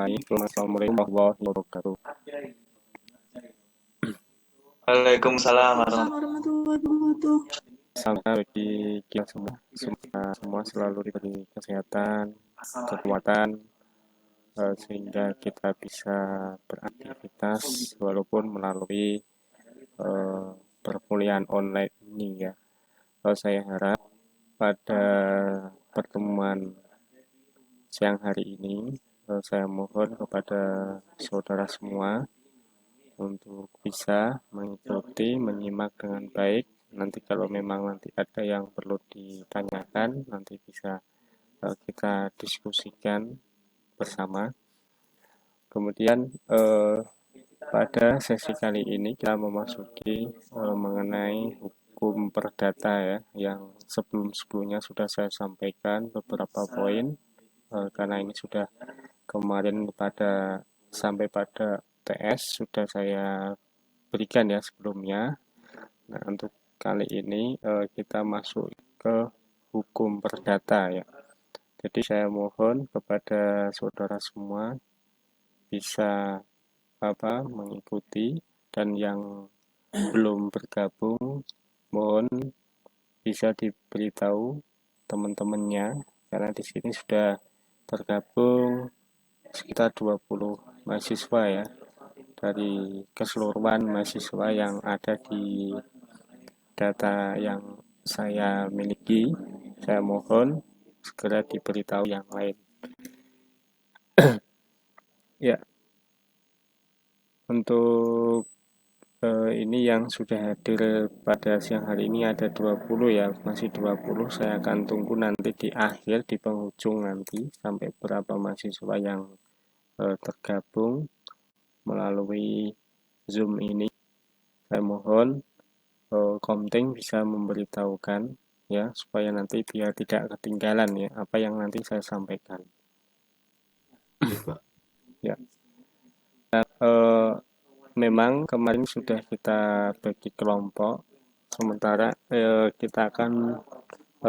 Assalamualaikum warahmatullahi wabarakatuh. Waalaikumsalam warahmatullahi wabarakatuh. Semoga bagi kita semua selalu diberi kesehatan, kekuatan, sehingga kita bisa beraktivitas walaupun melalui perkuliahan online ini ya. Saya harap pada pertemuan siang hari ini saya mohon kepada saudara semua untuk bisa mengikuti, menyimak dengan baik. Nanti kalau memang nanti ada yang perlu ditanyakan, nanti bisa kita diskusikan bersama. Kemudian pada sesi kali ini kita memasuki mengenai hukum perdata ya, yang sebelumnya sudah saya sampaikan beberapa poin, karena ini sudah kemarin sampai pada TS sudah saya berikan ya sebelumnya. Nah, untuk kali ini kita masuk ke hukum perdata ya. Jadi saya mohon kepada saudara semua bisa mengikuti, dan yang belum bergabung mohon bisa diberitahu teman-temannya, karena di sini sudah tergabung sekitar 20 mahasiswa ya, dari keseluruhan mahasiswa yang ada di data yang saya miliki. Saya mohon segera diberitahu yang lain. Ya, untuk ini yang sudah hadir pada siang hari ini ada 20 ya, masih 20. Saya akan tunggu nanti di akhir, di penghujung nanti sampai berapa mahasiswa yang tergabung melalui Zoom ini. Saya mohon Komting bisa memberitahukan ya, supaya nanti biar tidak ketinggalan ya apa yang nanti saya sampaikan. Ya. Nah, memang kemarin sudah kita bagi kelompok, sementara kita akan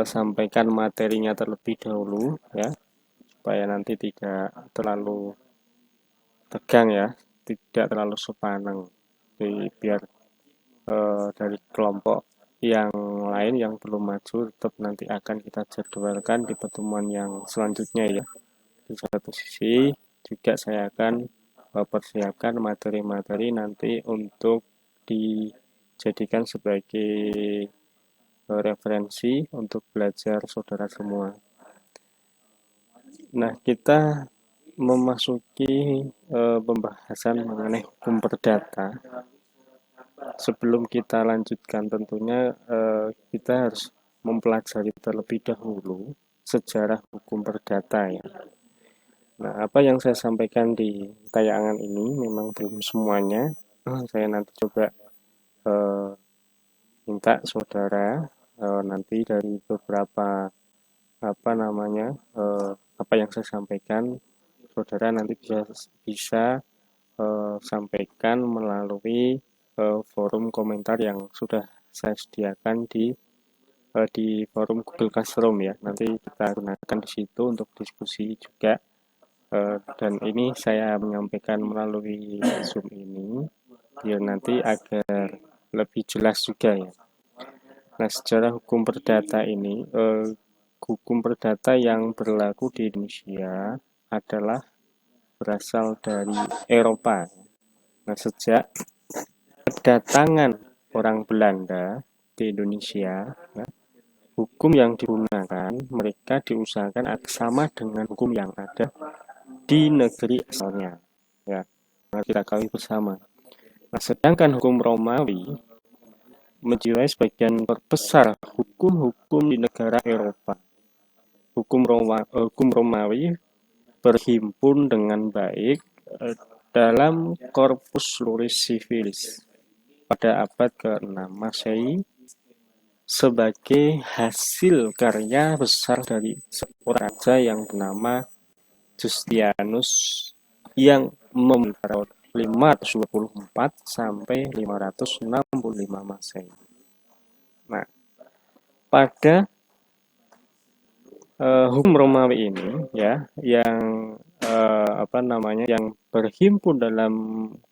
sampaikan materinya terlebih dahulu ya, supaya nanti tidak terlalu tegang ya, tidak terlalu sepaneng. Jadi biar dari kelompok yang lain yang belum maju tetap nanti akan kita jadwalkan di pertemuan yang selanjutnya ya. Di satu sisi juga saya akan persiapkan materi-materi nanti untuk dijadikan sebagai referensi untuk belajar saudara semua. Nah, kita memasuki pembahasan mengenai hukum perdata. Sebelum kita lanjutkan tentunya kita harus mempelajari terlebih dahulu sejarah hukum perdata ya. Nah, apa yang saya sampaikan di tayangan ini memang belum semuanya. Saya nanti coba minta saudara nanti dari beberapa apa yang saya sampaikan, saudara nanti bisa sampaikan melalui forum komentar yang sudah saya sediakan di forum Google Classroom ya. Nanti kita gunakan di situ untuk diskusi juga. Dan ini saya menyampaikan melalui Zoom ini biar nanti agar lebih jelas juga ya. Nah, secara hukum perdata ini, hukum perdata yang berlaku di Indonesia adalah berasal dari Eropa. Nah, sejak kedatangan orang Belanda di Indonesia, ya, hukum yang digunakan mereka diusahakan sama dengan hukum yang ada di negeri asalnya ya, kita ketahui bersama. Nah, sedangkan hukum Romawi menjiwai sebagian terbesar hukum-hukum di negara Eropa. Hukum Romawi berhimpun dengan baik dalam Corpus Juris Civilis pada abad ke-6 Masehi sebagai hasil karya besar dari seorang raja yang bernama Justianus yang memerintah 524 sampai 565 Masehi. Nah, pada hukum Romawi ini ya, yang yang berhimpun dalam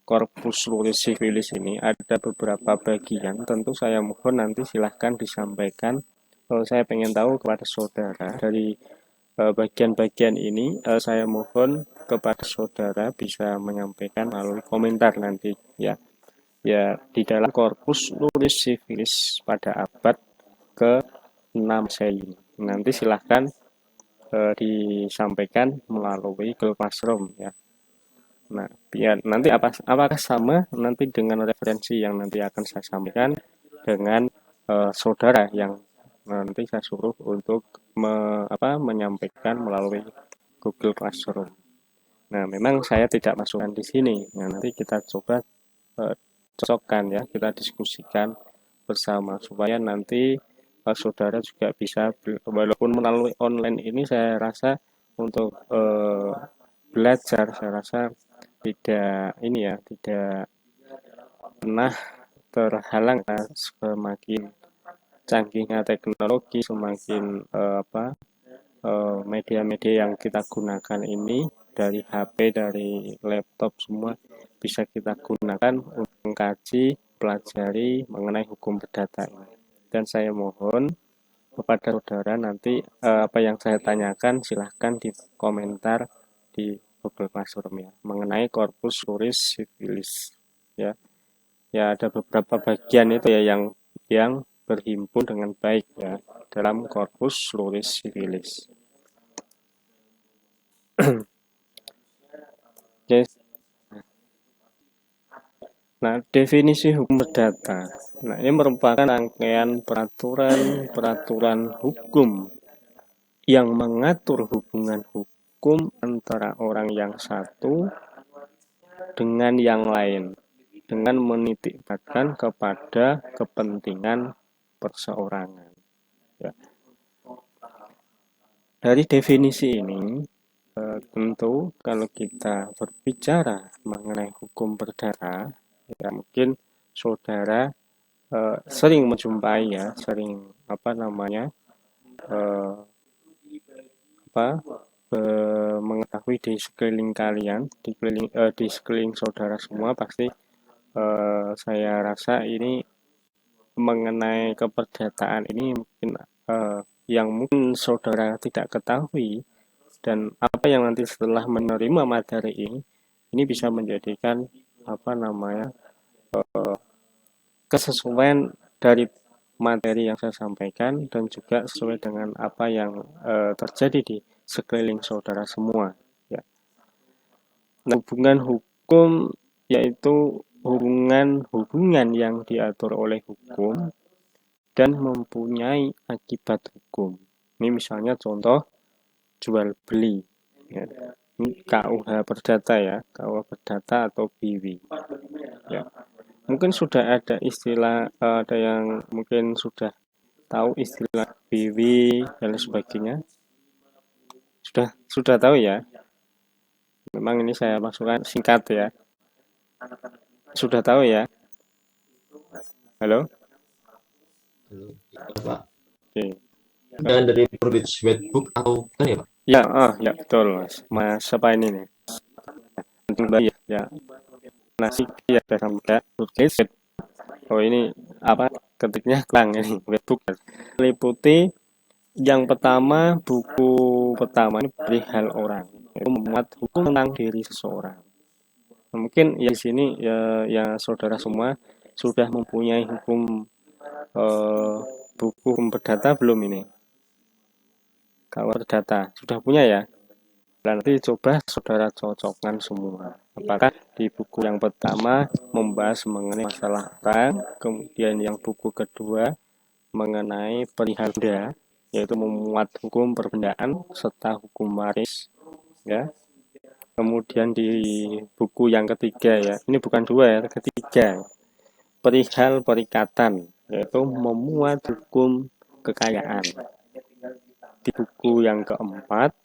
korpus luris sivilis ini ada beberapa bagian. Tentu saya mohon nanti silahkan disampaikan. Saya pengen tahu kepada saudara dari bagian-bagian ini. Saya mohon kepada saudara bisa menyampaikan melalui komentar nanti ya. Ya, di dalam korpus luris sivilis pada abad ke-6 ini. Nanti silahkan disampaikan melalui Google Classroom ya. Nah, biar nanti apakah sama nanti dengan referensi yang nanti akan saya sampaikan dengan saudara yang nanti saya suruh untuk menyampaikan melalui Google Classroom. Nah, memang saya tidak masukkan di sini. Nah, nanti kita coba cocokkan ya, kita diskusikan bersama supaya nanti saudara juga bisa, walaupun melalui online ini saya rasa untuk belajar saya rasa tidak pernah terhalang semakin canggihnya teknologi, semakin media-media yang kita gunakan ini dari HP, dari laptop semua bisa kita gunakan untuk mengkaji, pelajari mengenai hukum perdata ini. Dan saya mohon kepada saudara nanti apa yang saya tanyakan silahkan di komentar di Google Classroom ya mengenai korpus luris sivilis ya. Ya ada beberapa bagian itu ya yang berhimpun dengan baik ya dalam korpus luris sivilis. Nah, definisi hukum perdata. Nah, ini merupakan rangkaian peraturan hukum yang mengatur hubungan hukum antara orang yang satu dengan yang lain dengan menitikberatkan kepada kepentingan perseorangan. Ya. Dari definisi ini, tentu kalau kita berbicara mengenai hukum perdata, ya mungkin saudara sering menjumpai ya, mengetahui di sekeliling kalian, di sekeliling saudara semua pasti saya rasa ini mengenai keperdataan ini mungkin yang mungkin saudara tidak ketahui dan apa yang nanti setelah menerima materi ini bisa menjadikan kesesuaian dari materi yang saya sampaikan dan juga sesuai dengan apa yang terjadi di sekeliling saudara semua ya. Nah, hubungan hukum yaitu hubungan yang diatur oleh hukum dan mempunyai akibat hukum. Ini misalnya contoh jual beli ya. Ini KUH Perdata ya, KUH Perdata atau BW ya. Mungkin sudah ada istilah, ada yang mungkin sudah tahu istilah BW dan sebagainya. Sudah tahu ya. Memang ini saya masukkan singkat ya. Sudah tahu ya. Halo? Pak. Oke. Dan dari Penerbit Swedbook atau kan ya Pak? Ya, ya betul Mas siapa ini nih? Ya. Nasi ya sampai tulis. Oh ini ketiknya klang ini webbook. Meliputi yang pertama, buku pertama ini perihal orang, itu memuat hukum tentang diri seseorang. Mungkin ya di sini ya saudara semua sudah mempunyai buku hukum perdata belum ini? Kalau perdata sudah punya ya? Nanti coba saudara cocokkan semua. Apakah di buku yang pertama membahas mengenai masalah orang, kemudian yang buku kedua mengenai perihal benda, yaitu memuat hukum perbendaan serta hukum waris, ya. Kemudian di buku yang ketiga ya, ini bukan dua ya, ketiga, perihal perikatan, yaitu memuat hukum kekayaan. Di buku yang keempat,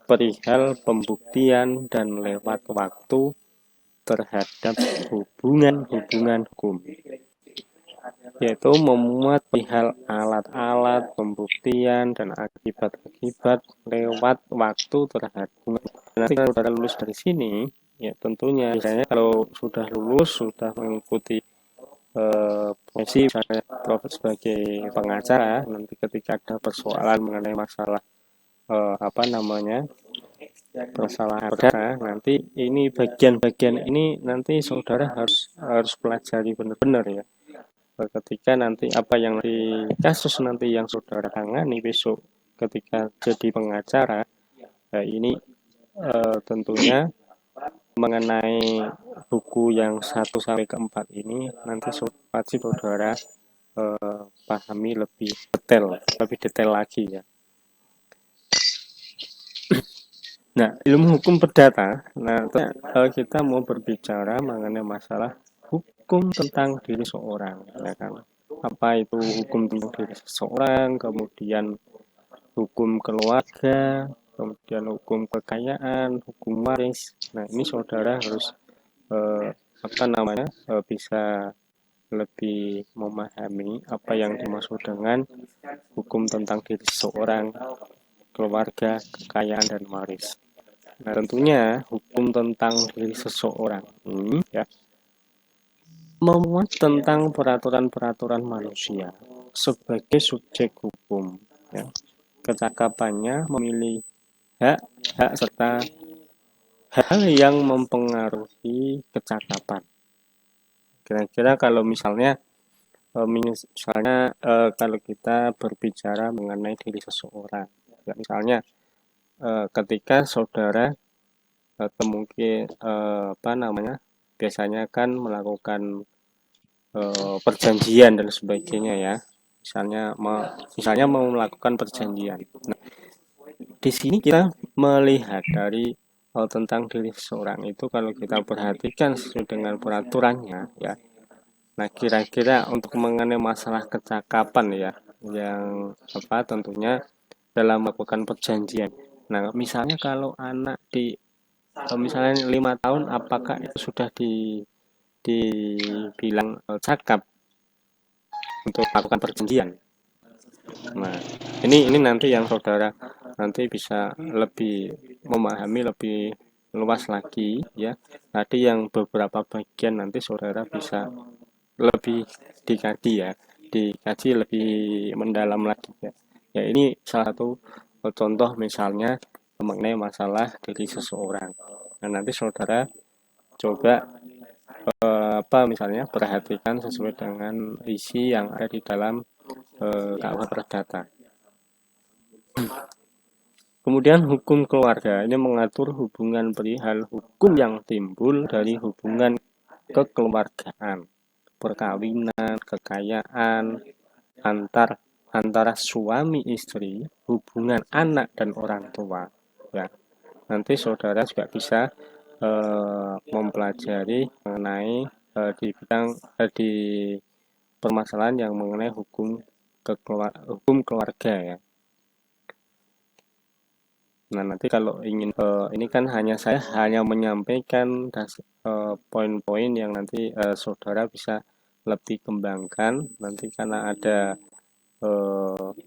perihal pembuktian dan lewat waktu terhadap hubungan hukum. yaitu memuat perihal alat-alat, pembuktian, dan akibat-akibat lewat waktu terhadap. Nanti kalau sudah lulus dari sini, ya tentunya misalnya kalau sudah lulus, sudah mengikuti profesi misalnya profesi sebagai pengacara, nanti ketika ada persoalan mengenai masalah permasalahan perdata, nanti ini bagian-bagian ini nanti saudara harus pelajari benar-benar ya. Ketika nanti apa yang di kasus nanti yang saudara tangani besok ketika jadi pengacara, ini tentunya mengenai buku yang 1 sampai ke 4 ini nanti wajib saudara pahami lebih detail lagi ya. Nah, ilmu hukum perdata, kita mau berbicara mengenai masalah hukum tentang diri seorang, ya kan? Apa itu hukum tentang diri seseorang, kemudian hukum keluarga, kemudian hukum kekayaan, hukum waris. Nah, ini saudara harus bisa lebih memahami apa yang dimaksud dengan hukum tentang diri seseorang, keluarga, kekayaan, dan waris. Nah, tentunya hukum tentang diri seseorang ini ya memuat tentang peraturan-peraturan manusia sebagai subjek hukum. Ya. Kecakapannya memilih hak serta hal yang mempengaruhi kecakapan. Kira-kira kalau misalnya kalau kita berbicara mengenai diri seseorang, ya, misalnya ketika saudara biasanya kan melakukan perjanjian dan sebagainya ya, misalnya mau melakukan perjanjian. Nah, di sini kita melihat dari tentang diri seseorang itu kalau kita perhatikan sesuai dengan peraturannya ya. Nah, kira-kira untuk mengenai masalah kecakapan ya, yang tentunya dalam melakukan perjanjian. Nah, misalnya kalau anak misalnya 5 tahun, apakah itu sudah dibilang cakap untuk melakukan perjanjian? Nah, ini nanti yang saudara nanti bisa lebih memahami lebih luas lagi ya. Tadi yang beberapa bagian nanti saudara bisa lebih dikaji lebih mendalam lagi ya. Ya, ini salah satu contoh misalnya mengenai masalah diri seseorang. Nah, nanti saudara coba misalnya perhatikan sesuai dengan isi yang ada di dalam KUH Perdata. Kemudian hukum keluarga ini mengatur hubungan perihal hukum yang timbul dari hubungan kekeluargaan, perkawinan, kekayaan antara suami istri, hubungan anak dan orang tua. Ya, nanti saudara juga bisa mempelajari mengenai di permasalahan yang mengenai hukum keluarga ya. Nah, nanti kalau ingin ini kan saya hanya menyampaikan poin-poin yang nanti saudara bisa lebih kembangkan nanti karena ada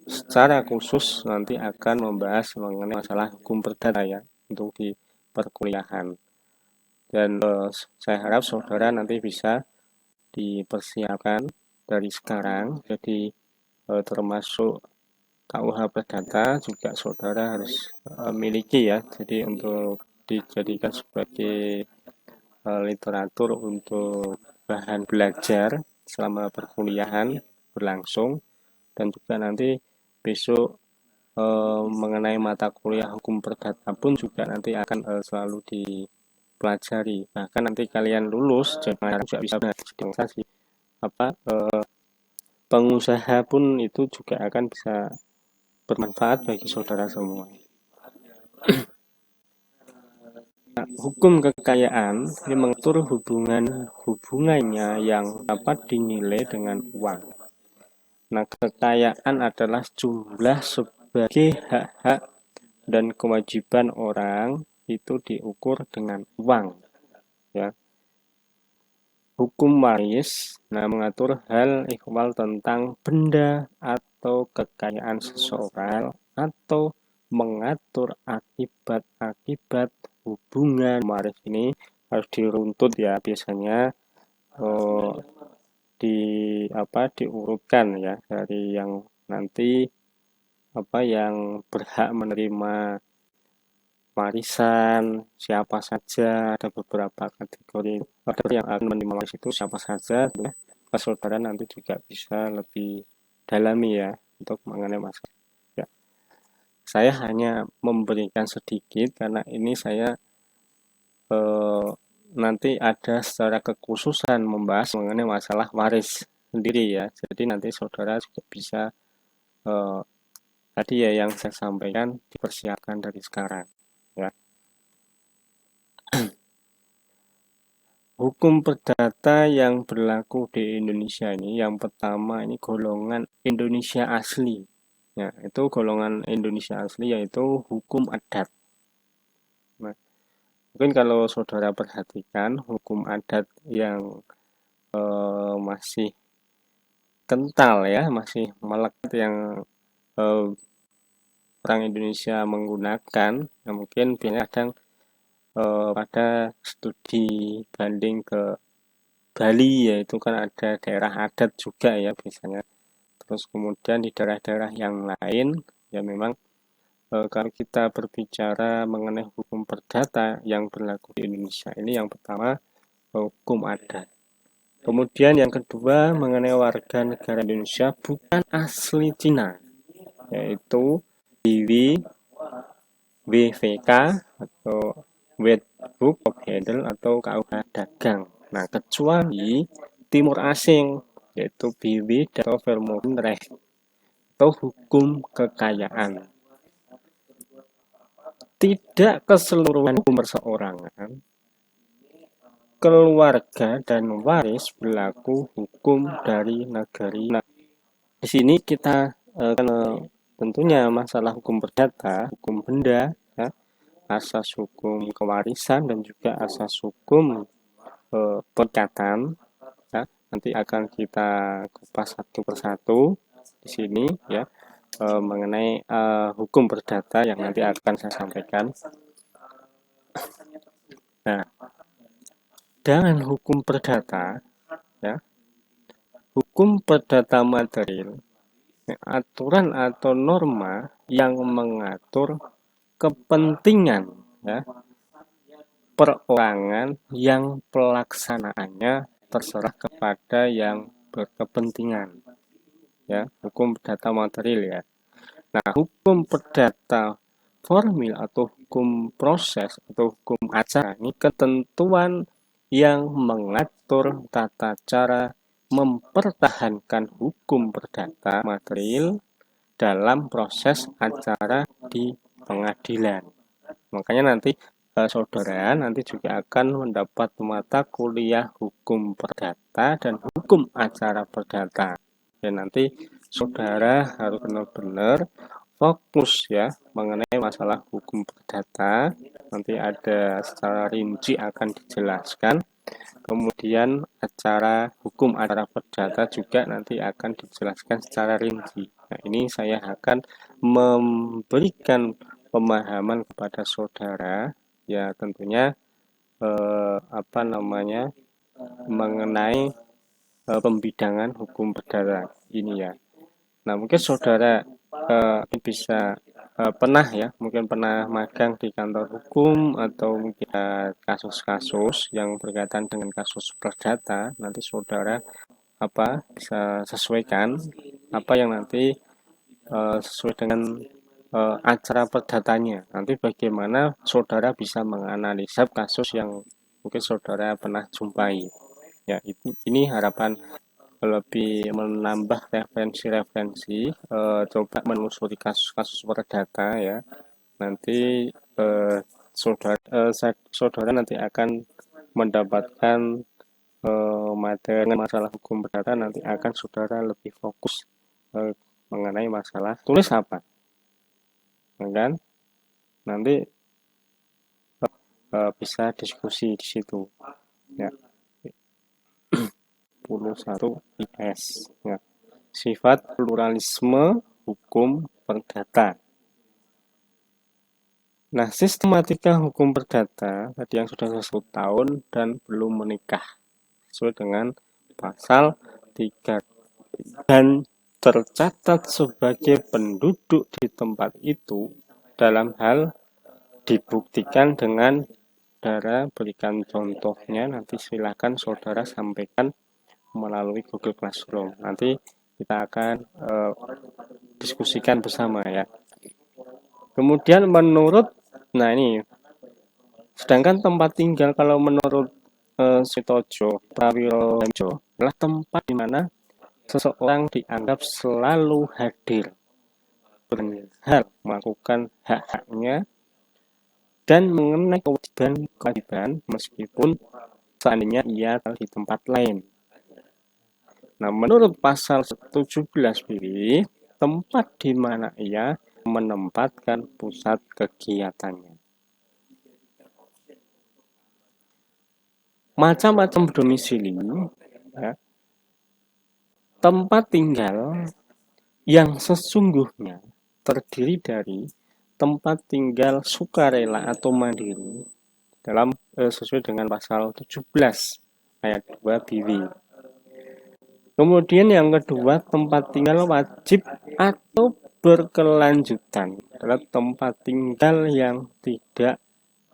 secara khusus nanti akan membahas mengenai masalah hukum perdata ya untuk di perkuliahan. Dan saya harap saudara nanti bisa dipersiapkan dari sekarang, jadi termasuk KUH Perdata juga saudara harus miliki ya, jadi untuk dijadikan sebagai literatur untuk bahan belajar selama perkuliahan berlangsung, dan juga nanti besok mengenai mata kuliah hukum perdata pun juga nanti akan selalu dipelajari. Bahkan nanti kalian lulus jangan juga bisa organisasi pengusaha pun itu juga akan bisa bermanfaat bagi saudara semua. Nah, hukum kekayaan ini mengatur hubungannya yang dapat dinilai dengan uang. Nah, kekayaan adalah jumlah sebagai hak-hak dan kewajiban orang itu diukur dengan uang. Ya. Hukum waris, nah mengatur hal ihwal tentang benda atau kekayaan seseorang atau mengatur akibat-akibat hubungan waris ini harus diruntut ya biasanya eh, diurutkan ya dari yang nanti yang berhak menerima warisan siapa saja, ada beberapa kategori yang akan menerima waris itu siapa saja, saudara nanti juga bisa lebih dalami ya untuk mengenai masalah ya. Saya hanya memberikan sedikit karena ini saya eh, nanti ada secara kekhususan membahas mengenai masalah waris sendiri ya, jadi nanti saudara juga bisa eh, tadi ya yang saya sampaikan dipersiapkan dari sekarang ya. Hukum perdata yang berlaku di Indonesia ini, yang pertama ini golongan Indonesia asli. Ya, itu golongan Indonesia asli yaitu hukum adat. Nah, mungkin kalau saudara perhatikan hukum adat yang masih kental ya, masih melekat yang eh, orang Indonesia menggunakan, ya mungkin biasanya kadang pada studi banding ke Bali ya itu kan ada daerah adat juga ya biasanya. Terus kemudian di daerah-daerah yang lain ya memang kalau kita berbicara mengenai hukum perdata yang berlaku di Indonesia ini yang pertama hukum adat. Kemudian yang kedua mengenai warga negara Indonesia bukan asli Cina yaitu WWK atau Wet Book of Handle atau KUH dagang. Nah, kecuali timur asing yaitu BW atau Vermogensrecht atau hukum kekayaan. Tidak keseluruhan hukum perseorangan, keluarga dan waris berlaku hukum dari negeri. Nah, di sini kita tentunya masalah hukum perdata, hukum benda, ya, asas hukum kewarisan dan juga asas hukum perdatan. Ya, nanti akan kita kupas satu persatu di sini ya mengenai hukum perdata yang nanti akan saya sampaikan. Nah, dengan hukum perdata ya, hukum perdata material, ya, aturan atau norma yang mengatur kepentingan ya perorangan yang pelaksanaannya terserah kepada yang berkepentingan ya, hukum perdata material ya. Nah, hukum perdata formil atau hukum proses atau hukum acara ini ketentuan yang mengatur tata cara mempertahankan hukum perdata material dalam proses acara di pengadilan. Makanya nanti saudara nanti juga akan mendapat mata kuliah hukum perdata dan hukum acara perdata. Dan nanti saudara harus benar-benar fokus ya mengenai masalah hukum perdata. Nanti ada secara rinci akan dijelaskan. Kemudian hukum acara perdata juga nanti akan dijelaskan secara rinci. Nah, ini saya akan memberikan pemahaman kepada saudara ya tentunya mengenai pembidangan hukum perdata ini ya. Nah, mungkin saudara bisa mungkin pernah magang di kantor hukum atau mungkin kasus-kasus yang berkaitan dengan kasus perdata. Nanti saudara bisa sesuaikan apa yang nanti sesuai dengan acara perdatanya. Nanti bagaimana saudara bisa menganalisa kasus yang mungkin saudara pernah jumpai. Ya, ini harapan lebih menambah referensi-referensi, coba menelusuri kasus-kasus perdata ya. Nanti saudara nanti akan mendapatkan materi masalah hukum perdata, nanti akan saudara lebih fokus mengenai masalah tulis apa, kan? Nanti bisa diskusi di situ. Ya. IS. Ya. Sifat pluralisme hukum perdata. Nah, sistematika hukum perdata tadi yang sudah 1 tahun dan belum menikah sesuai dengan pasal 3 dan tercatat sebagai penduduk di tempat itu dalam hal dibuktikan dengan saudara berikan contohnya, nanti silakan saudara sampaikan melalui Google Classroom. Nanti kita akan diskusikan bersama ya. Kemudian menurut, nah ini, sedangkan tempat tinggal kalau menurut Sitojo Prawirojo adalah tempat di mana seseorang dianggap selalu hadir, berhak melakukan hak-haknya dan mengenai kewajiban meskipun seandainya ia di tempat lain. Nah, menurut pasal 17b, tempat di mana ia menempatkan pusat kegiatannya. Macam-macam domisili, ya, tempat tinggal yang sesungguhnya terdiri dari tempat tinggal sukarela atau mandiri dalam sesuai dengan pasal 17 ayat 2 BW. Kemudian yang kedua, tempat tinggal wajib atau berkelanjutan adalah tempat tinggal yang tidak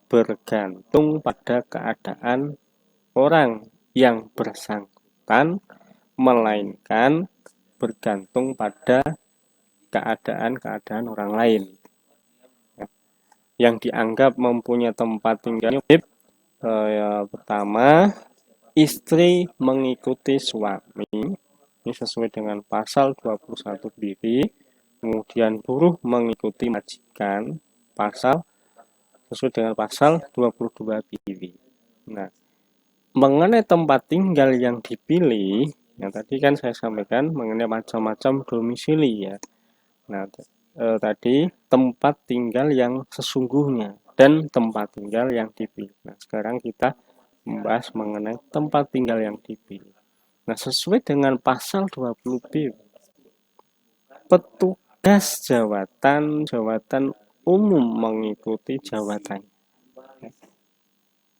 bergantung pada keadaan orang yang bersangkutan, melainkan bergantung pada keadaan-keadaan orang lain. Yang dianggap mempunyai tempat tinggal pertama, istri mengikuti suami, ini sesuai dengan pasal 21 BW. Kemudian buruh mengikuti majikan, sesuai dengan pasal 22 BW. Nah, mengenai tempat tinggal yang dipilih, yang tadi kan saya sampaikan mengenai macam-macam domisili ya. Nah, tadi tempat tinggal yang sesungguhnya dan tempat tinggal yang dipilih. Nah, sekarang kita membahas mengenai tempat tinggal yang dipilih. Nah, sesuai dengan pasal 20B, petugas jabatan umum mengikuti jabatannya.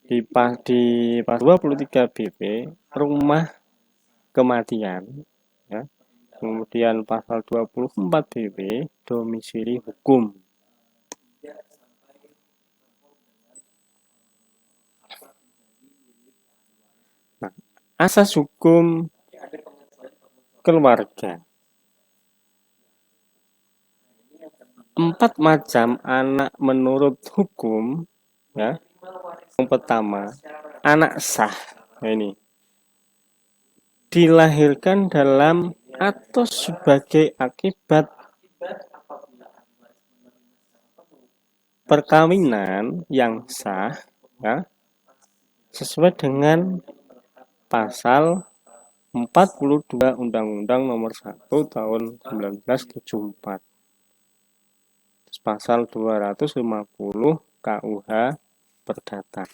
Di pasal 23 BB, rumah kematian, ya. Kemudian pasal 24 BB, domisili hukum. Nah, asas hukum keluarga. 4 macam anak menurut hukum, ya. Yang pertama, anak sah. Nah, ini dilahirkan dalam atau sebagai akibat perkawinan yang sah, ya, sesuai dengan pasal 42 Undang-Undang Nomor 1 Tahun 1974, pasal 250 KUH Perdata.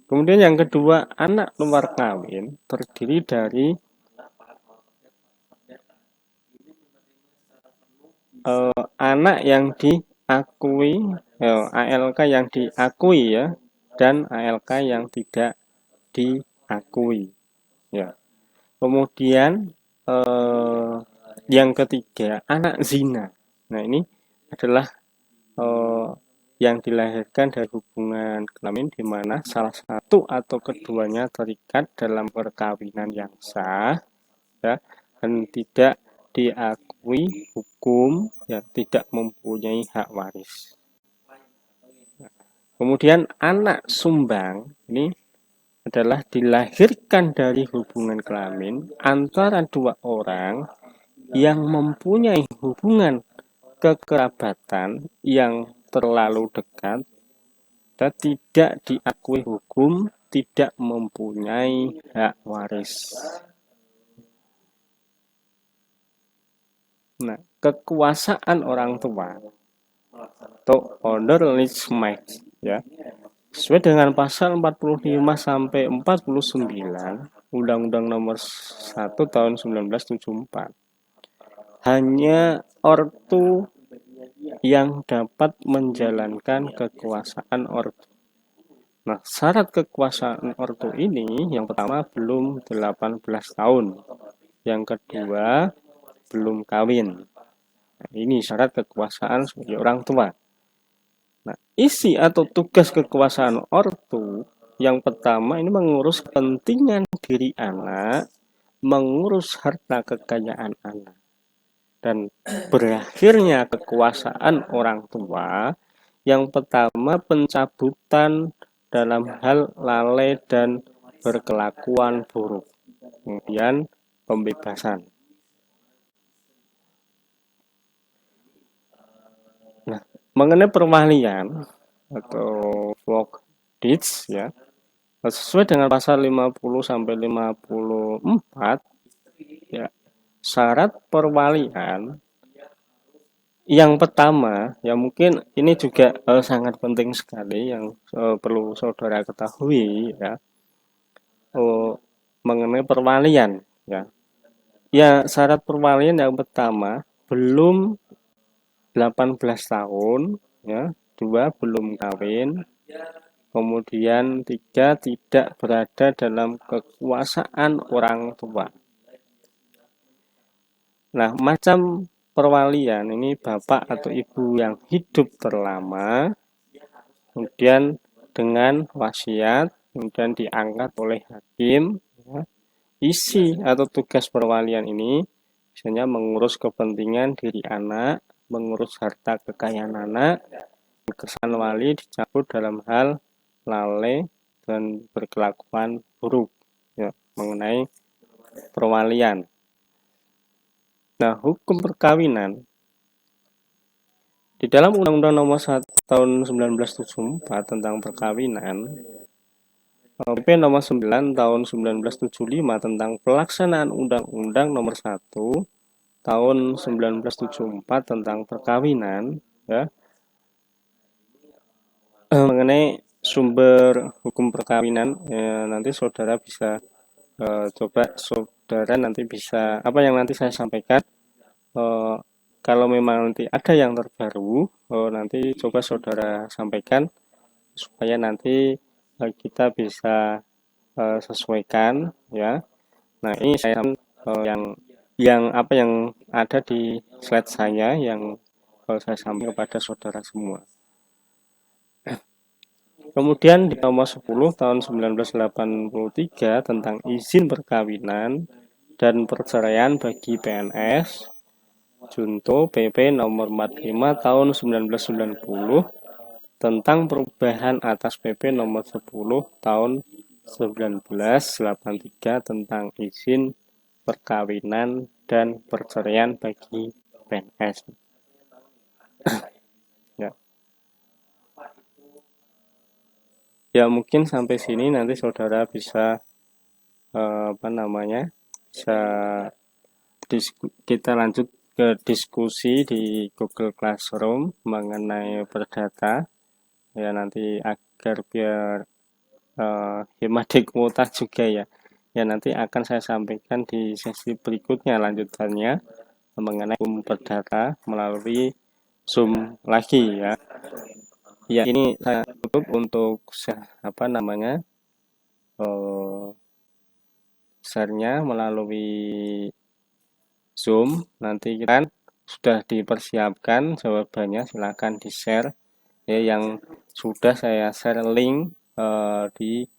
Kemudian yang kedua, anak luar kawin terdiri dari anak yang diakui, ALK yang diakui ya, dan ALK yang tidak diakui. Ya. Kemudian yang ketiga, anak zina. Nah, ini adalah yang dilahirkan dari hubungan kelamin di mana salah satu atau keduanya terikat dalam perkawinan yang sah, ya, dan tidak diakui hukum, ya, tidak mempunyai hak waris. Kemudian anak sumbang ini adalah dilahirkan dari hubungan kelamin antara dua orang yang mempunyai hubungan kekerabatan yang terlalu dekat dan tidak diakui hukum, tidak mempunyai hak waris. Nah, kekuasaan orang tua atau orderless marriage, ya, sesuai dengan pasal 45 sampai 49 Undang-Undang Nomor 1 Tahun 1974. Hanya ortu yang dapat menjalankan kekuasaan ortu. Nah, syarat kekuasaan ortu ini yang pertama belum 18 tahun. Yang kedua belum kawin. Nah, ini syarat kekuasaan sebagai orang tua. Nah, isi atau tugas kekuasaan ortu yang pertama ini mengurus kepentingan diri anak, mengurus harta kekayaan anak. Dan berakhirnya kekuasaan orang tua yang pertama pencabutan dalam hal lalai dan berkelakuan buruk. Kemudian pembebasan. Nah, mengenai perwalian atau folk deeds ya, sesuai dengan pasal 50 sampai 54 ya, syarat perwalian yang pertama ya mungkin ini juga sangat penting sekali yang perlu saudara ketahui ya, mengenai perwalian ya. Ya, syarat perwalian yang pertama belum 18 tahun ya, 2 belum kawin, kemudian 3 tidak berada dalam kekuasaan orang tua. Nah, macam perwalian ini bapak atau ibu yang hidup terlama, kemudian dengan wasiat, kemudian diangkat oleh hakim. Ya. Isi atau tugas perwalian ini misalnya mengurus kepentingan diri anak, mengurus harta kekayaan anak, kesan wali dicabut dalam hal lalai dan berkelakuan buruk ya, mengenai perwalian. Nah, hukum perkawinan di dalam Undang-Undang Nomor 1 Tahun 1974 tentang perkawinan, PP Nomor 9 Tahun 1975 tentang pelaksanaan Undang-Undang Nomor 1 Tahun 1974 tentang perkawinan ya, mengenai sumber hukum perkawinan nanti saudara bisa coba saudara nanti bisa apa yang nanti saya sampaikan, kalau memang nanti ada yang terbaru nanti coba saudara sampaikan supaya nanti kita bisa sesuaikan ya. Nah, ini saya yang apa yang ada di slide saya yang saya sampaikan kepada saudara semua. Kemudian di nomor 10 tahun 1983 tentang izin perkawinan dan perceraian bagi PNS, junto PP nomor 45 tahun 1990 tentang perubahan atas PP nomor 10 tahun 1983 tentang izin perkawinan dan perceraian bagi PNS. Ya. Ya mungkin sampai sini nanti saudara bisa bisa kita lanjut ke diskusi di Google Classroom mengenai perdata ya, nanti agar biar hemat di kuota juga ya. Ya nanti akan saya sampaikan di sesi berikutnya lanjutannya mengenai perdata melalui Zoom lagi ya. Ya, ini saya tutup untuk share-nya melalui Zoom. Nanti kan sudah dipersiapkan jawabannya, silakan di-share ya, yang sudah saya share link di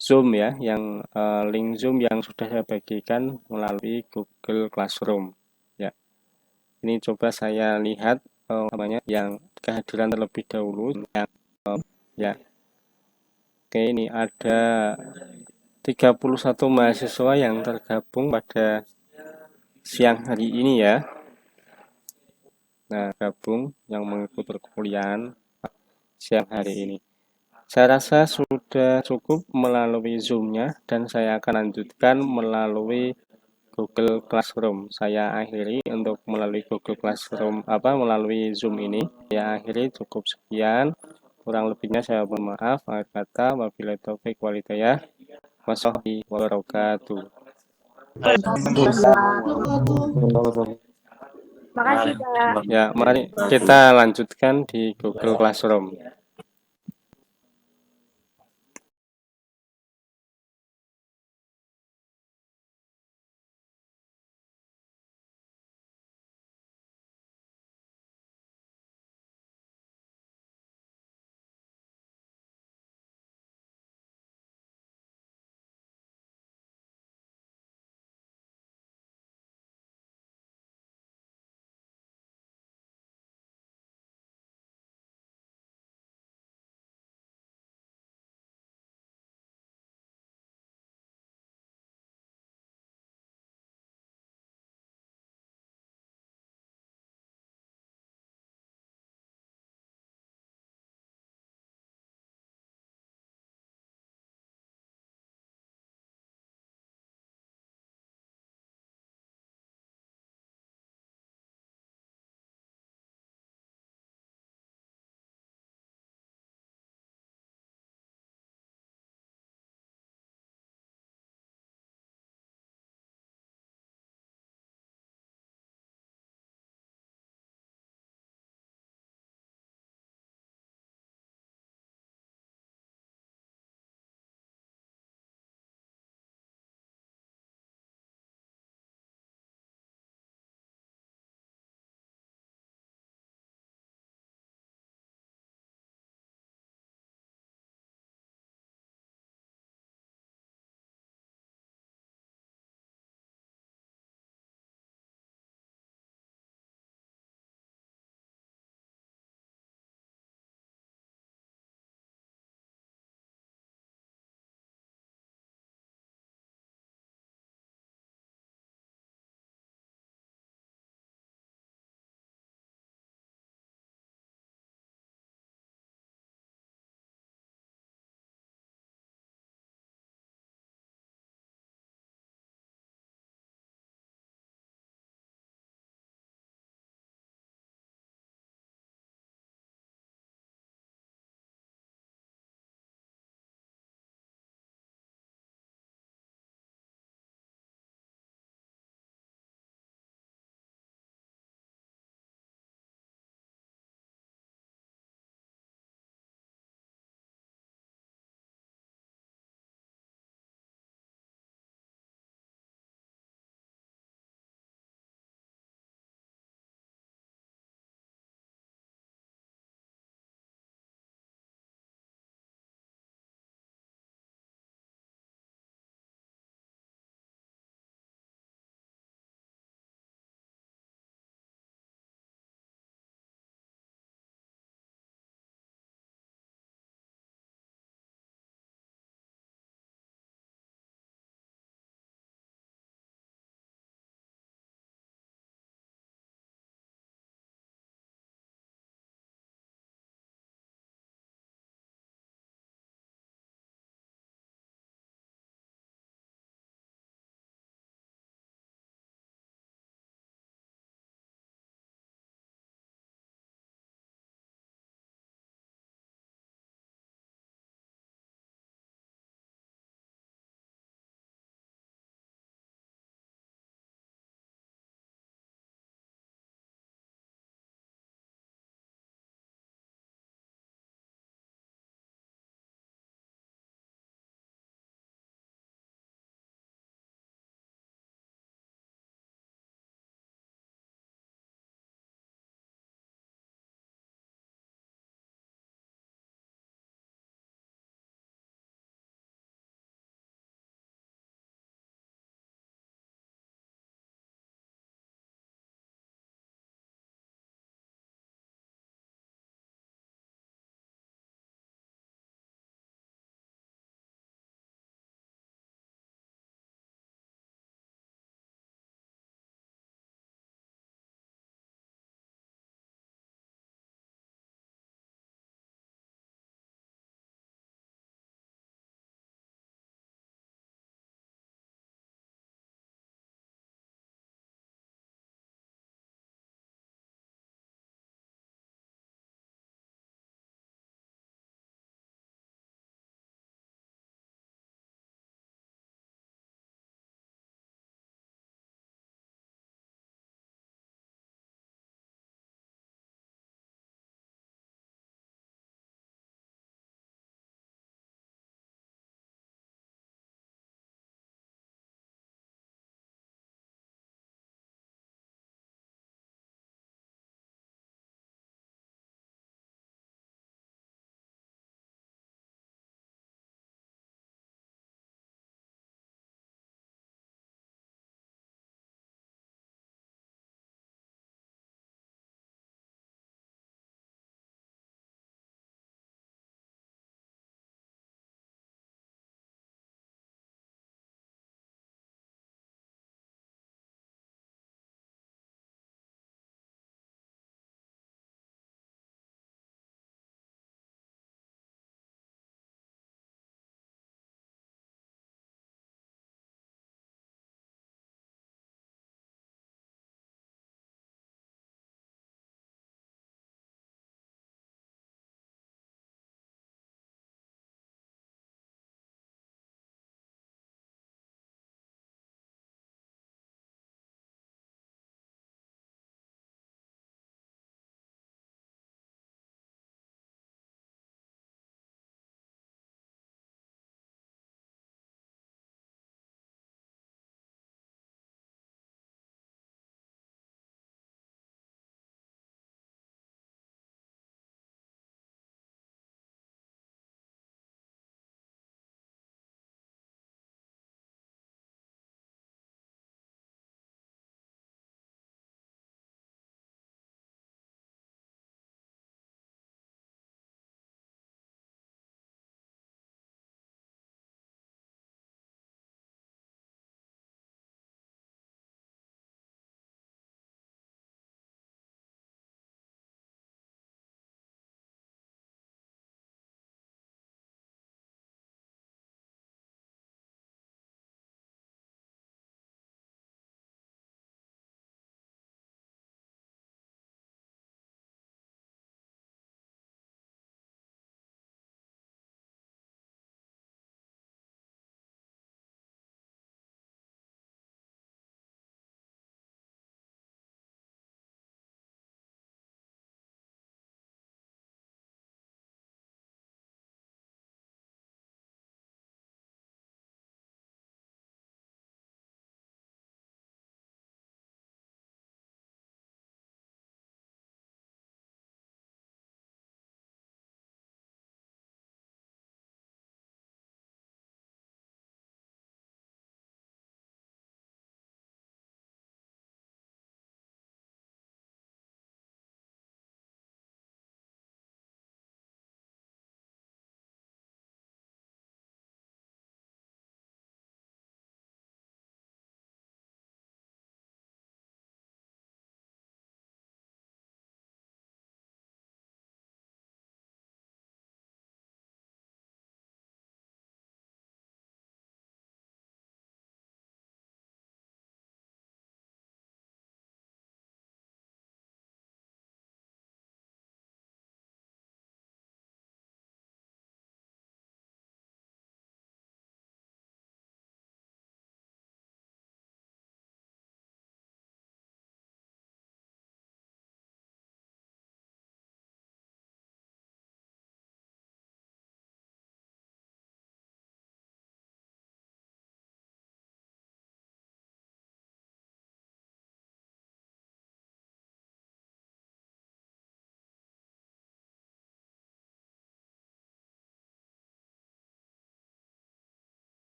Zoom ya, yang link Zoom yang sudah saya bagikan melalui Google Classroom ya. Ini coba saya lihat yang kehadiran terlebih dahulu yang ya. Oke, ini ada 31 mahasiswa yang tergabung pada siang hari ini ya. Nah, gabung yang mengikuti perkuliahan siang hari ini. Saya rasa sudah cukup melalui Zoom-nya dan saya akan lanjutkan melalui Google Classroom. Saya akhiri untuk melalui Google Classroom melalui Zoom ini. Saya akhiri cukup sekian. Kurang lebihnya saya mohon maaf. Akhir kata, wabillahi taufiq walhidayah. warahmatullahi wabarakatuh. Wabarakatuh. Makasih, Pak. Ya, mari kita lanjutkan di Google Classroom.